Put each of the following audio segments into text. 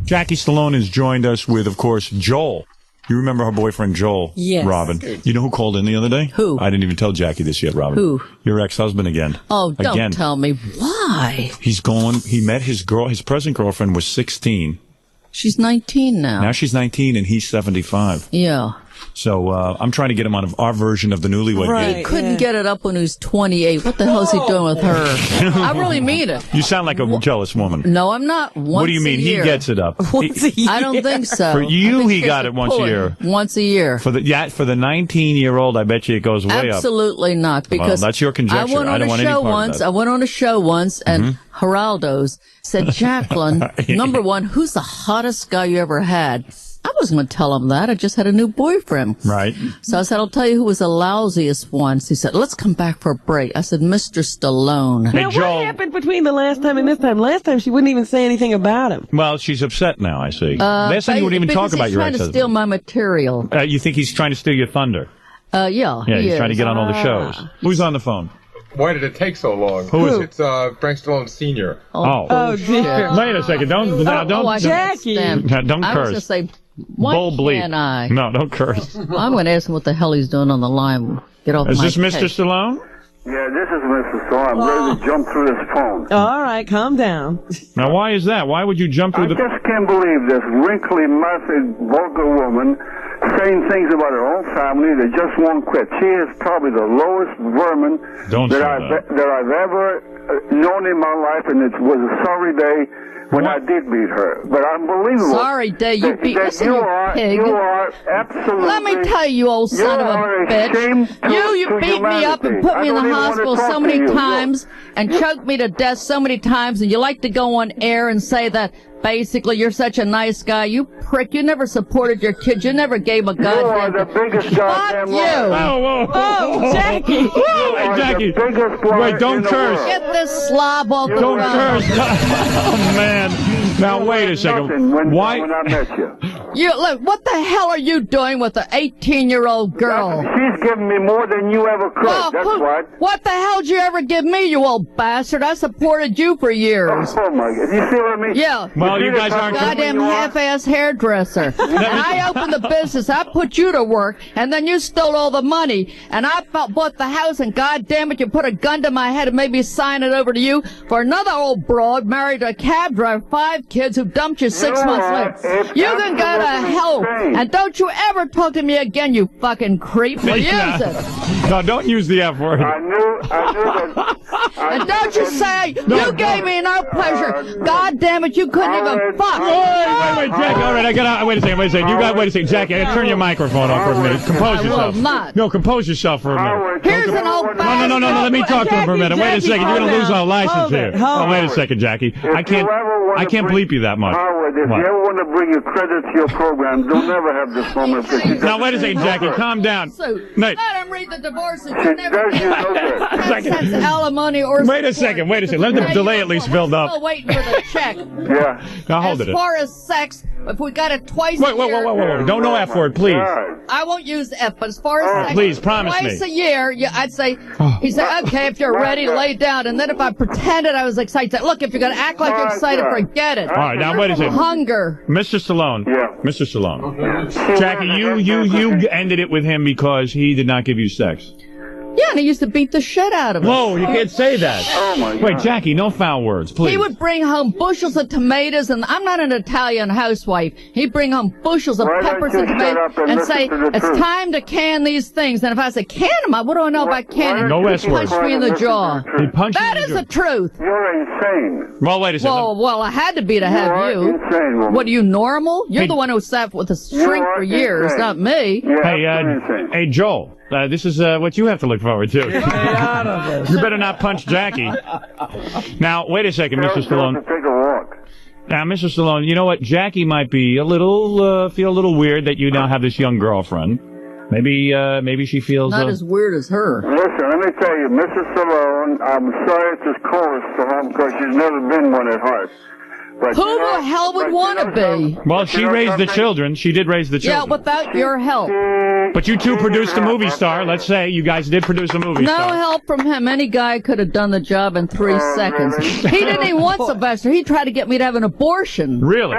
Jackie Stallone has joined us with, of course, Joel. You remember her boyfriend, Joel? Yes. Robin. You know who called in the other day? Who? I didn't even tell Jackie this yet, Robin. Who? Your ex-husband again. Oh, don't tell me. Why? He met his present girlfriend was 16. She's 19 now. Now she's 19 and he's 75. Yeah. So I'm trying to get him on our version of the Newlywed Game. He couldn't get it up when he was 28. What the hell is he doing with her? I really mean it. You sound like a jealous woman. No, I'm not. What do you mean? He gets it up. I don't think so. For you, he got it once a year. Once a year. For the 19-year-old, I bet you it goes way up. Absolutely not. Because that's your conjecture. I went on a show once, and Geraldo's said, Jacqueline, number one, who's the hottest guy you ever had? I wasn't going to tell him that. I just had a new boyfriend. Right. So I said, I'll tell you who was the lousiest one. He said, let's come back for a break. I said, Mr. Stallone. Now, what happened between the last time and this time? Last time, she wouldn't even say anything about him. Well, she's upset now, I see. Last time you wouldn't even talk about your ex-husband. He's trying to steal my material. You think he's trying to steal your thunder? Yeah, Yeah, he's trying to get on all the shows. Who's on the phone? Why did it take so long? Who is it? It's Frank Stallone Sr. Oh, dear. Wait a second. Don't Jackie. Don't I was curse. going to say, why can't I? No, don't curse. I'm going to ask him what the hell he's doing on the line. Get off Is my this Mr. case. Stallone? Yeah, this is Mr. Stallone. I'm ready to jump through this phone. All right, calm down. Now, why is that? Why would you jump through I just can't believe this wrinkly, mustard, vulgar woman saying things about her own family that just won't quit. She is probably the lowest vermin that I've ever known in my life, and it was a sorry day when I did beat her. But unbelievable. Sorry, Day, you beat me, you are, pig. You are absolutely. Let me tell you, you old son of a bitch. You beat me up and put me in the hospital so many times and choked me to death so many times, and you like to go on air and say that basically you're such a nice guy. You prick. You never supported your kids. You never gave a goddamn. You are the biggest goddamn liar. Oh, Jackie. Hey, Jackie. Wait, don't curse. Get this slob off the Don't ground. curse. Oh, man. Now, wait a second. Why? When I met you. Look, what the hell are you doing with an 18-year-old girl? She's giving me more than you ever could. Well, That's what. What the hell did you ever give me, you old bastard? I supported you for years. Oh, my God. You see what I mean? Yeah. Well, you guys aren't. Goddamn half-ass hairdresser. And I opened the business. I put you to work, and then you stole all the money. And I bought the house, and goddamn it, you put a gun to my head and made me sign it over to you for another old broad married to a cab driver, 5 kids who dumped you 6 months later. You can go to hell, and don't you ever talk to me again, you fucking creep. We'll use it. No, don't use the F word. I knew that. And don't you say, you gave me no pleasure. God damn it, you couldn't even fuck. Wait, Jackie. All right, I got. Wait a second. Wait a second, Jackie. I gotta turn your microphone off for a minute. Compose yourself. will not. No, compose yourself for a minute. Here's an old bastard. No. Let me talk to him for a minute. Wait a second. You're gonna lose our license here. Oh, wait a second, Jackie. I can't bleep you that much. Howard, if you ever want to bring a credit to your program, don't ever have this moment. Now, wait a second, Jackie. Calm down. Let him read the divorce and you never get 10 cents alimony or Wait a second. Let the delay at least build up. Still waiting for the check. Yeah. Now hold it. As far as sex, if we got it twice a year. Whoa. Don't know F word, please. I won't use F, but as far as sex, please, promise twice me. a year, I'd say, he said, okay, if you're ready, lay down. And then if I pretended I was excited, look, if you're going to act like you're excited, forget it. All right, now wait a second. Hunger. Mr. Stallone. Yeah. Mr. Stallone. Jackie, you ended it with him because he did not give you sex. Yeah, and he used to beat the shit out of us. Whoa, you can't say that. Oh, my God. Wait, Jackie, no foul words, please. He would bring home bushels of tomatoes, and I'm not an Italian housewife. He'd bring home bushels of peppers and tomatoes and say, it's time to can these things. And if I say, can them, what do I know about canning? No S He punched me in the jaw. He punched That you in is the the truth. You're insane. Well, wait a second. Well, I had to be to have You're you. insane, woman. What, are you normal? You're the one who sat with a shrink for years, insane. not me. Hey, Joel. This is what you have to look forward to. You better not punch Jackie. Now, wait a second, Mr. Stallone. Take a walk. Now, Mr. Stallone, you know what? Jackie might be feel a little weird that you now have this young girlfriend. Maybe she feels Not as weird as her. Listen, let me tell you, Mrs. Stallone, I'm sorry it's as cold as Stallone because she's never been one at heart. But Who the hell would want to be? Well, she raised the children. She did raise the children. Yeah, without your help. But you two produced a movie star. Let's say you guys did produce a movie No star. help from him. Any guy could have done the job in 3 seconds. really? He didn't even want Sylvester. He tried to get me to have an abortion. Really?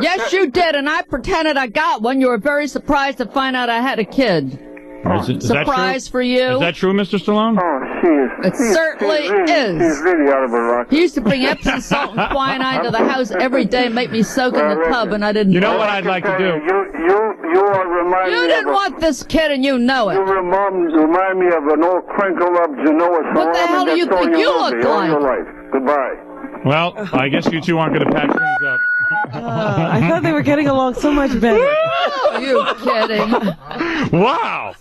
Yes, you did, and I pretended I got one. You were very surprised to find out I had a kid. Is that Surprise true? for you. Is that true, Mr. Stallone? Oh, she is. It certainly is. She's really out of her rock. He used to bring Epsom salt and quinine to the house every day and make me soak in the tub, and I didn't. You know what I'd like to do? You are reminding You me didn't of want this kid, and you know You it. remind me of an old crinkled up Genoa Salon. What the hell do you think you look all your like? life. Goodbye. Well, I guess you two aren't going to patch things up. I thought they were getting along so much better. Are you kidding? Wow.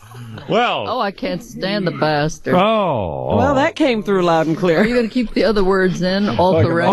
Well. Oh, I can't stand the bastard. Oh. Well, that came through loud and Are clear. you going to keep the other words in? All correct.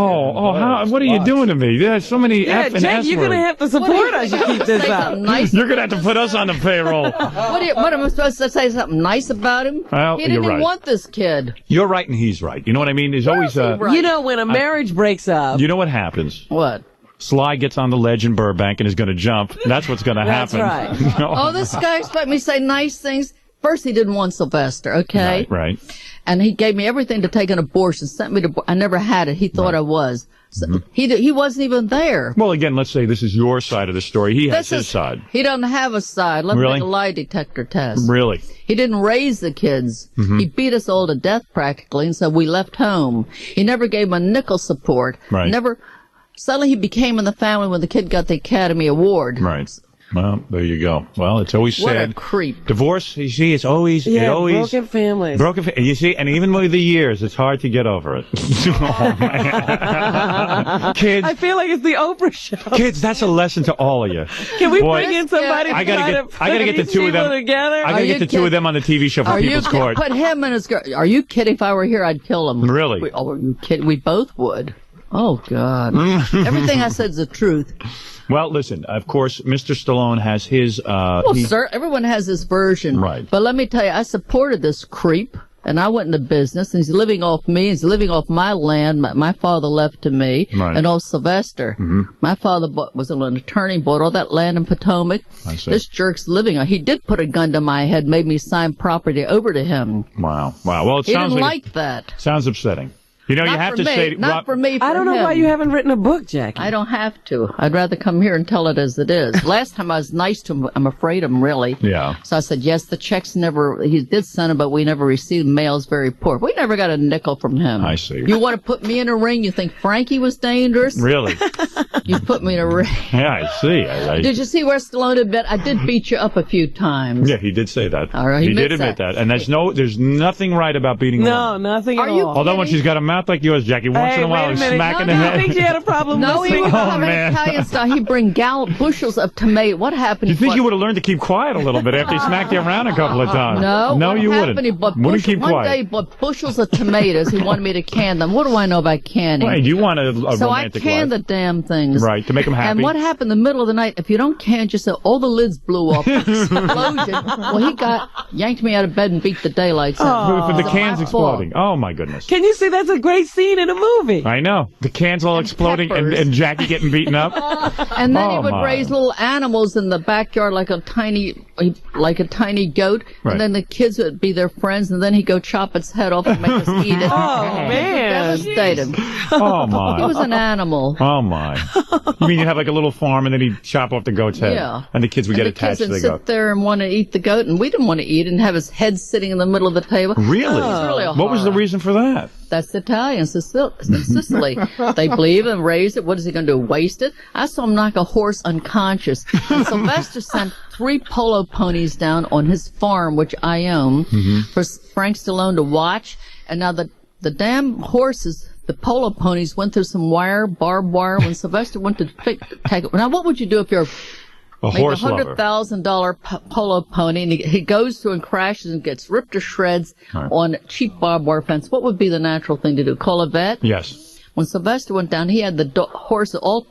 What are you doing to me? There's so many Yeah, F and Jack, S you're going to words. have to support us to keep this Say up. something nice. You're going to have to put us on the payroll. What am I supposed to say? Something nice about him? Well, He didn't you're even right. want this kid. You're right and he's right. You know what I mean? There's always right? You know, when a marriage breaks up, You know what happens? What? Sly gets on the ledge in Burbank and is going to jump. That's what's going to That's happen. right. Oh, this guy expected me to say nice things. First, he didn't want Sylvester, okay? Right. And he gave me everything to take an abortion, sent me to, I never had it. He thought I was. So he wasn't even there. Well, again, let's say this is your side of the story. He has his side. He doesn't have a side. Let me Really? make a lie detector test. Really? He didn't raise the kids. He beat us all to death practically, and so we left home. He never gave him a nickel support. Right. Never. Suddenly he became in the family when the kid got the Academy Award. Right. Well, there you go. Well, it's always What sad. a creep. Divorce, you see, it's always, broken families. You see, and even with the years, it's hard to get over it. Oh, man. Kids, I feel like it's the Oprah show. kids, that's a lesson to all of you. Can we Boy, bring in somebody I to try gotta to get the put two of these them people together? I gotta Are get you the two of them on the TV show for Are you People's Court. put him and his girl? Are you kidding? If I were here, I'd kill him. Really? Are you kidding? We both would. Oh God! Everything I said is the truth. Well, listen, of course, Mr. Stallone has his, Well, sir, everyone has his version. Right. But let me tell you, I supported this creep, and I went into business, and he's living off me. He's living off my land. My father left to me, Right. and off Sylvester. My father was an attorney, bought all that land in Potomac. I see. This jerk's living on. He did put a gun to my head, made me sign property over to him. wow. Well, it He sounds didn't like, like that. sounds upsetting. You know, you Not have for to me. say, Not for me. For I don't know him. why you haven't written a book, Jackie. I don't have to. I'd rather come here and tell it as it is. Last time I was nice to him. I'm afraid of him, really. Yeah. So I said, yes, the checks he did send them, but we never received mails very poor. We never got a nickel from him. I see. You want to put me in a ring? You think Frankie was dangerous? Really? You put me in a ring. Yeah, I see. Did you see where Stallone had been? I did beat you up a few times. Yeah, he did say that. All right, he he did admits admit that. that. And there's nothing right about beating a No, woman. nothing at Are you all. Although when she's got a mouth like yours, Jackie, once Hey, in a while, wait a he's minute. smacking No, the I head. think she had a problem No, he listening. was having man. Italian style. He bring bushels of tomato. What happened? You think He you would have learned to keep quiet a little bit after he smacked you around a couple of times? No, you what wouldn't. happened? He bought Wouldn't keep one quiet. day he bought bushels of tomatoes. He wanted me to can them. What do I know about canning? Right, you want a So I romantic canned life. the damn things. Right, to make them happy. And what happened in the middle of the night? If you don't can, just all the lids blew off. Explosion. Well, he yanked me out of bed and beat the daylights out. With the It's cans my exploding. fault. Oh, my goodness. Can you see that's a great scene in a movie? I know. The cans all exploding peppers. and Jackie getting beaten up. And then he Oh, would my. raise little animals in the backyard like a tiny goat. Right. And then the kids would be their friends, and then he'd go chop its head off and make us eat it. Oh, man. Devastated. Oh, He my. was an animal. Oh, my. You mean you have like a little farm and then he'd chop off the goat's head? Yeah. And the kids would And get the kids attached to would the sit goat. there and want to eat the goat, and we didn't want to eat it and have his head sitting in the middle of the table. Really? It's really a What was the horror. reason for that? That's Italians in Sicily. They believe and raise it. What is he going to do? Waste it? I saw him knock a horse unconscious. And Sylvester sent 3 polo ponies down on his farm, which I own, for Frank Stallone to watch. And now the damn horses, the polo ponies, went through some barbed wire, when Sylvester went to take it. Now, what would you do if you're A maybe horse lover. $100,000 polo pony, and he goes through and crashes and gets ripped to shreds Right. on cheap barbed wire fence? What would be the natural thing to do? Call a vet? Yes. When Sylvester went down, he had the horse all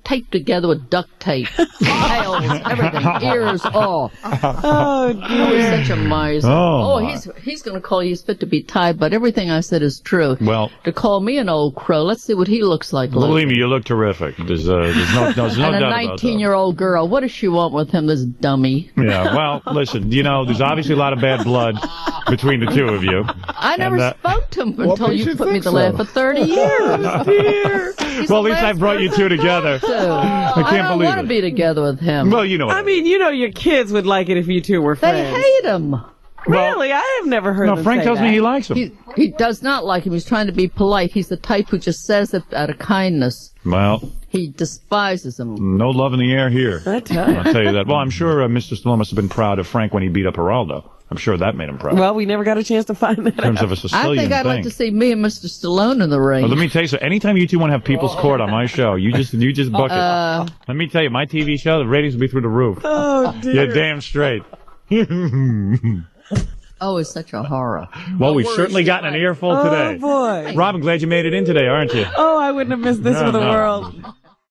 taped together with duct tape. Tails, everything, ears, all. Oh, Oh, he's dear. such a miser. Oh, He's going to call you fit to be tied, but everything I said is true. Well, To call me an old crow, let's see what he looks like. believe me, you look terrific. There's no and doubt a about that. 19-year-old girl, what does she want with him, this dummy? Yeah, well, listen, you know, there's obviously a lot of bad blood between the two of you. I never And, spoke to him until makes you you put me think to so? laugh for 30 years. Dear. Well, at least I brought you two together. I can't don't believe want to it. be together with him. Well, you know what I mean, you know, your kids would like it if you two were They friends. hate him. Really? I have never heard No, them Frank say tells that. me he likes him. He does not like him. He's trying to be polite. He's the type who just says it out of kindness. Well, He despises him. no love in the air here. I tell you. I'll tell you that. Well, I'm sure Mr. Stallone must have been proud of Frank when he beat up Geraldo. I'm sure that made him proud. Well, we never got a chance to find that in terms out. of a I Sicilian think I'd thing. like to see me and Mr. Stallone in the ring. Well, let me tell you something. Anytime you two want to have People's Court on my show, you just book it. Let me tell you, my TV show, the ratings will be through the roof. Oh, dear. You're damn straight. Oh, it's such a horror. Well, we've certainly gotten an earful Oh, today. boy. Rob, I'm glad you made it in today, aren't you? Oh, I wouldn't have missed this No, for the no. world.